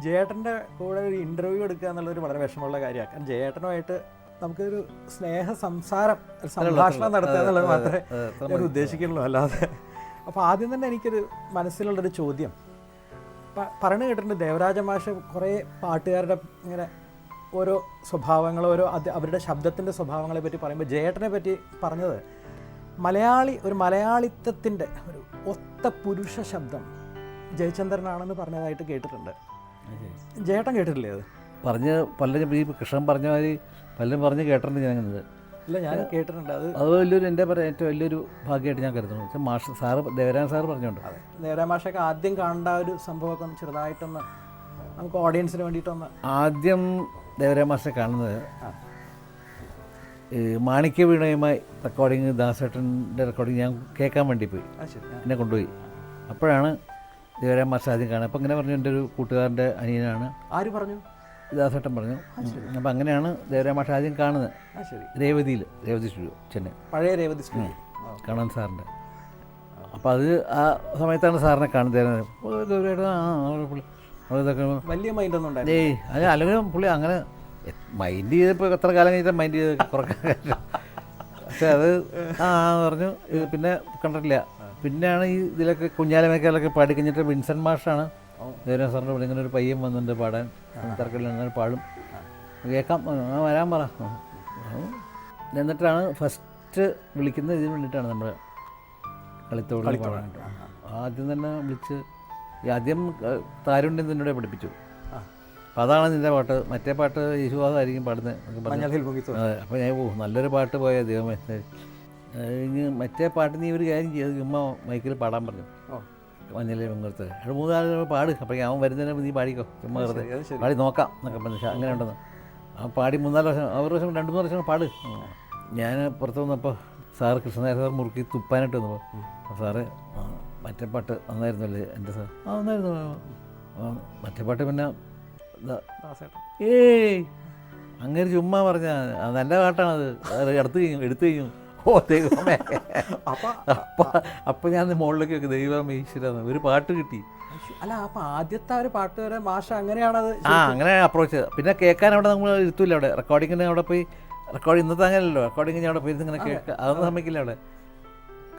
ജയേട്ടൻ്റെ കൂടെ ഒരു ഇൻ്റർവ്യൂ എടുക്കുക എന്നുള്ളൊരു വളരെ വിഷമമുള്ള കാര്യമാണ്. കാരണം ജയേട്ടനുമായിട്ട് നമുക്കൊരു സ്നേഹ സംഭാഷണം നടത്തുക എന്നുള്ളത് മാത്രമേ ഞാൻ ഉദ്ദേശിക്കുന്നുള്ളൂ, അല്ലാതെ. അപ്പോൾ ആദ്യം തന്നെ എനിക്കൊരു മനസ്സിലുള്ളൊരു ചോദ്യം, പറഞ്ഞു കേട്ടിട്ടുണ്ട് ദേവരാജ മാഷ് കുറേ പാട്ടുകാരുടെ ഇങ്ങനെ ഓരോ സ്വഭാവങ്ങൾ, അവരുടെ ശബ്ദത്തിൻ്റെ സ്വഭാവങ്ങളെ പറ്റി പറയുമ്പോൾ ജയേട്ടനെ പറ്റി പറഞ്ഞത് ഒരു മലയാളിത്തത്തിൻ്റെ ഒരു ഒത്ത പുരുഷ ശബ്ദം ജയചന്ദ്രനാണെന്ന് പറഞ്ഞതായിട്ട് കേട്ടിട്ടുണ്ട്. ജയേട്ടൻ കേട്ടിട്ടില്ലേ അത്? പലരും ഈ കൃഷ്ണൻ പറഞ്ഞ മാതിരി പലരും പറഞ്ഞ് കേട്ടിട്ടുണ്ട് ഞാനത്. ഇല്ല, ഞാൻ കേട്ടിട്ടുണ്ട്. അത് വലിയൊരു എൻ്റെ ഏറ്റവും വലിയൊരു ഭാഗ്യമായിട്ട് ഞാൻ കരുതുന്നു. മാഷ് സാറ് ദേവരാജൻ സാറ് പറഞ്ഞുകൊണ്ട് ദേവരാജ മാഷൊക്കെ ആദ്യം കാണേണ്ട ഒരു സംഭവമൊക്കെ ഒന്ന് ചെറുതായിട്ടൊന്ന് നമുക്ക് ഓഡിയൻസിന് വേണ്ടിയിട്ടൊന്ന്. ആദ്യം ദേവരാജ മാഷെ കാണുന്നത് മാണിക്യ വീണയുമായി റെക്കോർഡിങ്, ദാസേട്ടൻ്റെ റെക്കോർഡിങ് ഞാൻ കേൾക്കാൻ വേണ്ടി പോയി, എന്നെ കൊണ്ടുപോയി. അപ്പോഴാണ് ദേവരാജ മാഷ് ആദ്യം കാണുന്നത്. അപ്പോൾ ഇങ്ങനെ പറഞ്ഞു, എൻ്റെ ഒരു കൂട്ടുകാരൻ്റെ അനിയനാണ്. ആര് പറഞ്ഞു? ദാസേട്ടൻ പറഞ്ഞു. അപ്പം അങ്ങനെയാണ് ദേവരാജ മാഷ് ആദ്യം കാണുന്നത്. രേവതി സ്റ്റുഡിയോ, ചെന്നൈ, പഴയ രേവതി സ്റ്റുഡിയോ, കാണാൻ സാറിൻ്റെ. അപ്പോൾ അത് ആ സമയത്താണ് സാറിനെ കാണുന്നത്. വലിയ മൈൻഡൊന്നും ഉണ്ടായിരുന്നു. അത് അല്ലെങ്കിൽ പുള്ളി അങ്ങനെ മൈൻഡ് ചെയ്തപ്പോൾ എത്ര കാലം കഴിഞ്ഞാൽ മൈൻഡ് ചെയ്ത് കുറക്കാൻ കഴിയും. പക്ഷെ അത് പറഞ്ഞു. പിന്നെ കണ്ടിട്ടില്ല. പിന്നെയാണ് ഈ ഇതിലൊക്കെ കുഞ്ഞാലിമേക്കാലൊക്കെ പാടി കഴിഞ്ഞിട്ട് വിൻസെൻ്റ് മാഷാണ് ദേവരാജ സാറിൻ്റെ ഇവിടെ ഇങ്ങനെ ഒരു പയ്യൻ വന്നിട്ടുണ്ട് പാടാൻ, തിരക്കില്ല, അങ്ങനെ പാടും, കേൾക്കാം, വരാൻ പറ. എന്നിട്ടാണ് ഫസ്റ്റ് വിളിക്കുന്നത്. ഇതിന് വേണ്ടിയിട്ടാണ് നമ്മുടെ കളിത്തോട് പാടാൻ. ആദ്യം തന്നെ വിളിച്ച് ആദ്യം താരുണ്യം എന്നോട് പഠിപ്പിച്ചു. അപ്പം അതാണ് നിൻ്റെ പാട്ട്. മറ്റേ പാട്ട് യേശുദാസായിരിക്കും പാടുന്നത്. അതെ. അപ്പോൾ ഞാൻ നല്ലൊരു പാട്ട് പോയ ദൈവമേ, മറ്റേ പാട്ട് നീ ഒരു കാര്യം ചെയ്ത് ചുമ്മാ മൈക്കിൽ പാടാൻ പറഞ്ഞു. മഞ്ഞളെ വെങ്കത്ത് 3-4 പാട്. അപ്പോൾ അവൻ വരുന്നതിന് നീ പാടിക്കോ, ചുമ്മാ വെറുതെ പാടി നോക്കാം എന്നൊക്കെ പറഞ്ഞു. അങ്ങനെ ഉണ്ടെന്ന് ആ പാടി 3-4 വർഷം, 2-3 വർഷം പാട്. ഞാൻ പുറത്ത് വന്നപ്പോൾ സാറ് കൃഷ്ണനായ സാർ മുറുക്കി തുപ്പാനായിട്ട് വന്നപ്പോൾ സാറ് മറ്റേ പാട്ട് നന്നായിരുന്നല്ലേ എൻ്റെ സാർ? നന്നായിരുന്നു. മറ്റേ പാട്ട് പിന്നെ അങ്ങനെ ചുമ്മാ പറഞ്ഞ നല്ല പാട്ടാണത്, എടുത്തു കഴിഞ്ഞു. ഓ ദൈവമേ. അപ്പം ഞാൻ മുകളിലേക്ക് വെക്കും, ദൈവമേ ഈശ്വരാന്ന് ഒരു പാട്ട് കിട്ടി. അല്ല, അപ്പം ആദ്യത്തെ ഒരു പാട്ട് വരെ മാഷ അങ്ങനെയാണത്. അങ്ങനെ അപ്രോച്ച് ചെയ്ത് പിന്നെ കേൾക്കാൻ അവിടെ നമ്മൾ ഇരുത്തില്ല. അവിടെ റെക്കോർഡിങ്ങിന് അവിടെ പോയി ഇന്നത്തെ അങ്ങനെയല്ലോ, റെക്കോർഡിങ്ങിന് അവിടെ പോയി ഇങ്ങനെ കേൾക്കുക, അതൊന്നും സമ്മതിക്കില്ല. അവിടെ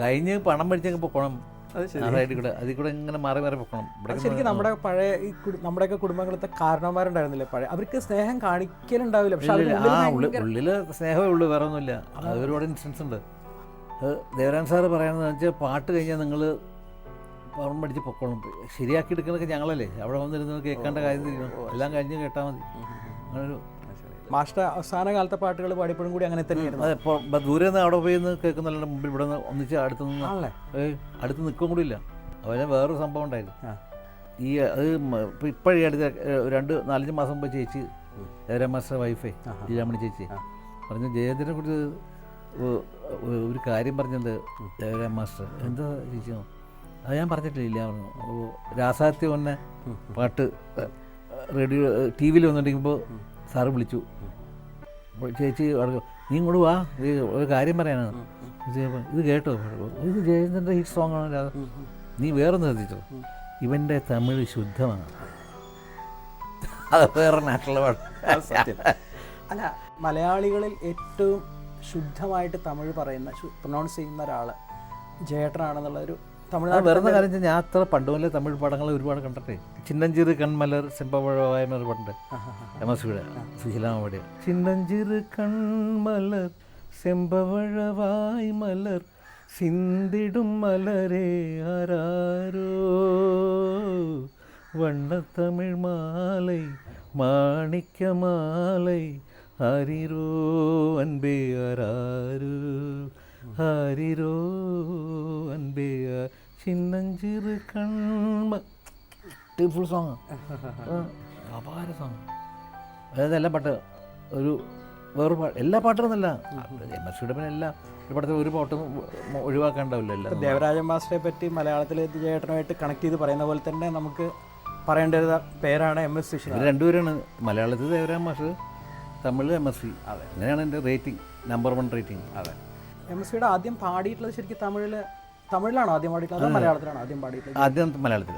കഴിഞ്ഞ് പണം മേടിച്ചങ്ങ് പൊക്കണം. അതിൽ കൂടെ ഇങ്ങനെ മാറി പൊക്കണം. ശരിക്കും നമ്മുടെ പഴയ നമ്മുടെയൊക്കെ കുടുംബങ്ങളിലത്തെ കാരണവന്മാരുണ്ടായിരുന്നില്ലേ പഴയ, അവർക്ക് സ്നേഹം കാണിക്കലുണ്ടാവില്ല, പക്ഷെ ഉള്ളിൽ സ്നേഹമേ ഉള്ളൂ, വേറെ ഒന്നുമില്ല. അത് ഒരുപാട് ഇൻസിഡൻസ് ഉണ്ട്. ദേവരാജൻ സാറ് പറയുന്നത് വെച്ചാൽ പാട്ട് കഴിഞ്ഞാൽ നിങ്ങൾ പണം പഠിച്ച് പൊക്കോളും, ശരിയാക്കി എടുക്കുന്നതൊക്കെ ഞങ്ങളല്ലേ, അവിടെ വന്നിരുന്നത് കേൾക്കേണ്ട കാര്യം തിരിക്കണം, എല്ലാം കഴിഞ്ഞ് കേട്ടാൽ മതി. അങ്ങനൊരു മാസ്റ്റർ അവസാന കാലത്തെ പാട്ടുകൾ പാടിയപ്പോഴും കൂടി അങ്ങനെ തന്നെയായിരുന്നു. അതെ. ഇപ്പോൾ ദൂരെ നിന്ന് അവിടെ പോയി നിന്ന് കേൾക്കുന്നല്ല, മുമ്പിൽ ഇവിടെ നിന്ന് ഒന്നിച്ച് അടുത്ത് നിന്ന് അടുത്ത് നിൽക്കും കൂടി ഇല്ല. അവരെ വേറൊരു സംഭവം ഉണ്ടായിരുന്നു. ഈ അത് ഇപ്പോഴേ അടുത്ത 2-4 മാസം മുമ്പ് ചേച്ചി ദേവരാജ മാസ്റ്റർ വൈഫേ ലീലാമണി ചേച്ചി പറഞ്ഞു, ജയചന്ദ്രനെ കുറിച്ച് ഒരു കാര്യം പറഞ്ഞത് ദേവരാജ മാസ്റ്റർ. എന്താ ചേച്ചി? അത് ഞാൻ പറഞ്ഞിട്ടില്ല. പറഞ്ഞു രാസാത്തി വന്ന പാട്ട് റേഡിയോ TV വന്നിട്ടിരിക്കുമ്പോൾ സാറ് വിളിച്ചു. ചേച്ചി പറഞ്ഞു, നീ ഇങ്ങോട്ട് വാ, ഒരു കാര്യം പറയാനാണ്. ഇത് കേട്ടോ, ഇത് ജയചന്ദ്രൻ്റെ ഹിറ്റ് സോങ് ആണല്ലോ, നീ വേറൊന്ന് ശ്രദ്ധിച്ചോ, ഇവൻ്റെ തമിഴ് ശുദ്ധമാണ്, അത് വേറെ നാട്ടിലുള്ള പാട്ട്. അല്ല, മലയാളികളിൽ ഏറ്റവും ശുദ്ധമായിട്ട് തമിഴ് പ്രൊനൗൺസ് ചെയ്യുന്ന ഒരാൾ ജയേട്ടനാണെന്നുള്ളൊരു തമിഴ്നാട്. വേറെ കാര്യം വെച്ചാൽ ഞാൻ അത്ര പണ്ടുപോലെ തമിഴ് പടങ്ങൾ ഒരുപാട് കണ്ടിട്ടേ. ചിന്നഞ്ചിറ് കൺമലർ ചെമ്പവഴവായ എന്നൊരു പാട്ടുണ്ട്, എംഎസ്വിയുടെ സുശീലാമ്മ പാടിയ. ചിന്നഞ്ചിറ് കൺമലർ ചെമ്പവഴവായ് മലർ സിന്തിടും മലരേ ആരാരോ വണ്ണത്തമിഴ് മാலை മാണിക്യ മാலை ഹരിരോ അൻപേ ആരാരോ ഹരിരോ അൻപേ ചിന്നഞ്ചിറ് കൺമ. ഫുൾ സോങ്, അപാര സോങ്. അതായത് എല്ലാ പാട്ട് ഒരു വേറൊരു പാട്ട്, എല്ലാ പാട്ടൊന്നുമല്ല, എംഎസ്വിയുടെ പിന്നെ എല്ലാ ഒരു പടത്തിൽ ഒരു പാട്ടും ഒഴിവാക്കാണ്ടാവില്ല. എല്ലാം ദേവരാജ മാസ്റ്ററെ പറ്റി മലയാളത്തിൽ ജയേട്ടനുമായിട്ട് കണക്ട് ചെയ്ത് പറയുന്ന പോലെ തന്നെ നമുക്ക് പറയേണ്ട പേരാണ് MS വിശ്വനാഥ്. രണ്ടുപേരാണ്. മലയാളത്തിൽ ദേവരാജ മാസ്റ്റർ, തമിഴ് MSV. അതെ, അങ്ങനെയാണ് എൻ്റെ റേറ്റിംഗ്, നമ്പർ 1 റേറ്റിംഗ്. അതെ. MSവിയുടെ ആദ്യം പാടിയിട്ടുള്ളത് ശരിക്കും തമിഴിലാണോ ആദ്യം പാടിയിട്ടുള്ളത്, അതോ മലയാളത്തിലാണോ ആദ്യം പാടിയിട്ടുള്ളത്? ആദ്യം മലയാളത്തിൽ.